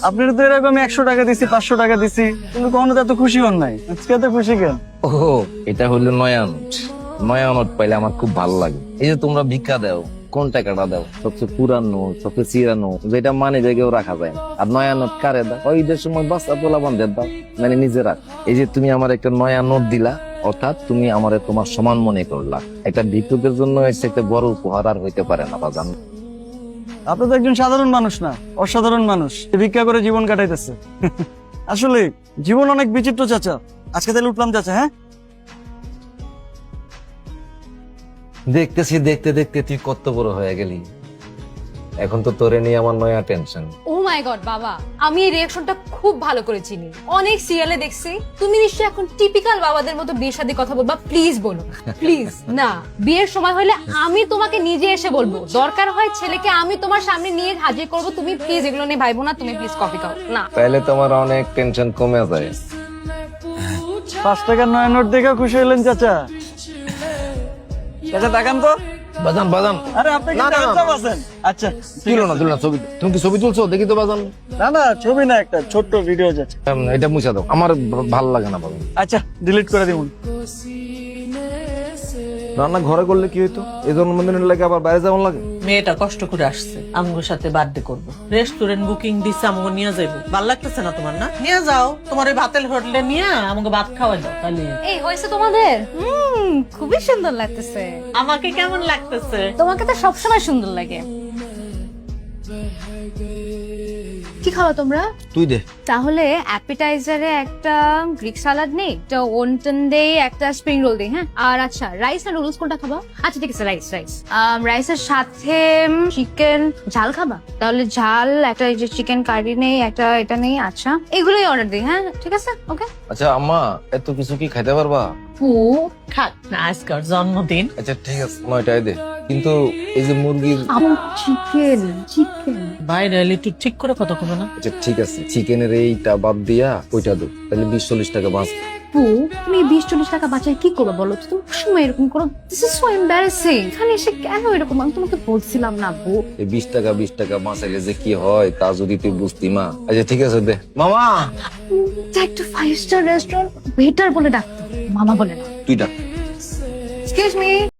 আপনার তো এরকম 100 টাকা দিছি, 500 টাকা দিছি, কিন্তু কখনো তো এত খুশি হন নাই। আজকে এত খুশি কেন? ও, এটা হলো নয়া নোট। নয়া নোট পাইলে আমার খুব ভালো লাগে। এই যে তোমরা ভিক্ষা দাও, কোন টাকাটা দাও? সবচেয়ে পুরানো, সবচেয়ে চিরানো, যেটা মানে জায়গায় রাখা যায় না। আর নয়া নোট কারে দাও? ওই ঈদের সময় বাচ্চা পোলা বান্ধব দাও, মানে নিজে রাখ। এই যে তুমি আমার একটা নয়া নোট দিলা, অর্থাৎ তুমি আমারে তোমার সমান মনে করলা। একটা ভিক্ষুকের জন্য এসে একটা বড় উপহার আর হইতে পারে না বাজান। আপনি তো একজন সাধারণ মানুষ না, অসাধারণ মানুষ, ভিক্ষা করে জীবন কাটাইতেছে। আসলে জীবন অনেক বিচিত্র চাচা। আজকে তাহলে উঠলাম চাচা। হ্যাঁ, দেখতেছি দেখতে দেখতে তুই কত বড় হয়ে গেলি। এখন তো তোরে নিয়ে আমার নয়া টেনশন। ও মাই গড বাবা, আমি এই রিঅ্যাকশনটা খুব ভালো করে চিনি, অনেক সিরিয়ালে দেখছি। তুমি নিশ্চয়ই এখন টিপিক্যাল বাবাদের মতো বিয়ের সাথে কথা বলবা। প্লিজ বলো, প্লিজ। না, বিয়ের সময় হলে আমি তোমাকে নিজে এসে বলবো, দরকার হয় ছেলেকে আমি তোমার সামনে নিয়ে হাজির করব। তুমি প্লিজ এগুলো নিয়ে ভাইবো না। তুমি প্লিজ কফি খাও না। তাহলে তোমার অনেক টেনশন কমে যায়। 5 টাকার নয়া নোট দেখে খুশি হলেন চাচা? চাচা তাকান তো। বাজান বাজান, আরে আপনি কি না, না, না, চাচা আছেন? আচ্ছা, তুলো না তুলো না ছবি। তুমি কি ছবি তুলছো? দেখি তো বাজান। না না, ছবি না, একটা ছোট্ট ভিডিও যাচ্ছে। এটা মুছা দাও, আমার ভালো লাগে না বাজান। আচ্ছা, ডিলিট করে দিবুন। রান্না ঘরে করলে কি হইতো? এই জন্মদিনের লাগে আবার বাইরে যাওয়ার লাগে। মেয়েটা কষ্ট করে আসছে, আমগোর সাথে বার্থডে করব। রেস্টুরেন্ট বুকিং দিছে, আমগো নিয়ে যাইবো। ভাল লাগতেছে না তোমার? না নিয়ে যাও, তোমার ওই ভাতের হোটেলে নিয়ে আমাকে ভাত খাওয়াই দাও। তাহলে এই হয়েছে তোমাদের? খুবই সুন্দর লাগতেছে। আমাকে কেমন লাগতেছে? তোমাকে তো সবসময় সুন্দর লাগে। কি খাওয়া তোমরা? তুই দে। তাহলে অ্যাপিটাইজারে একটা গ্রিক সালাড নেই, একটা ওনটন দেই, একটা স্প্রিং রোল দেই। হ্যাঁ, আর আচ্ছা রাইস না নুডলস কোনটা খাবা? আচ্ছা ঠিক আছে, রাইস। রাইসের সাথে চিকেন ঝাল খাবা? তাহলে ঝাল একটা, এই যে চিকেন কারি নেই, একটা এটা নেই। আচ্ছা এগুলোই অর্ডার দিই। হ্যাঁ ঠিক আছে, ওকে। আচ্ছা আম্মা, এত কিছু কি খাইতে পারবা? খাক না, আজকার জন্মদিন। আচ্ছা ঠিক আছে, 9টায় দে। কিন্তু এই যে মুরগির, চিকেন বাইরে এলে একটু ঠিক করে কথা কবে না? আচ্ছা ঠিক আছে, চিকেনের এইটা বাদ দিয়া ওইটা দো, তাহলে 20-40 টাকা বাঁচ। তুমি 20-40 টাকা বাঁচায় কি করবে বলো তো? তুমি সময় এরকম করো, দিস ইজ সো এম্বারাসিং। এখানে এসে কেন এরকম? আমি তোমাকে বলছিলাম না আপু। এই 20 টাকা বাঁচাইলে যে কি হয় তা যদি তুই বুঝতি মা। আচ্ছা ঠিক আছে দে মামা। একটা 5 স্টার রেস্টুরেন্ট ওয়েটার বলে ডাকতো, মামা বলে না। তুই ডাক। Excuse me.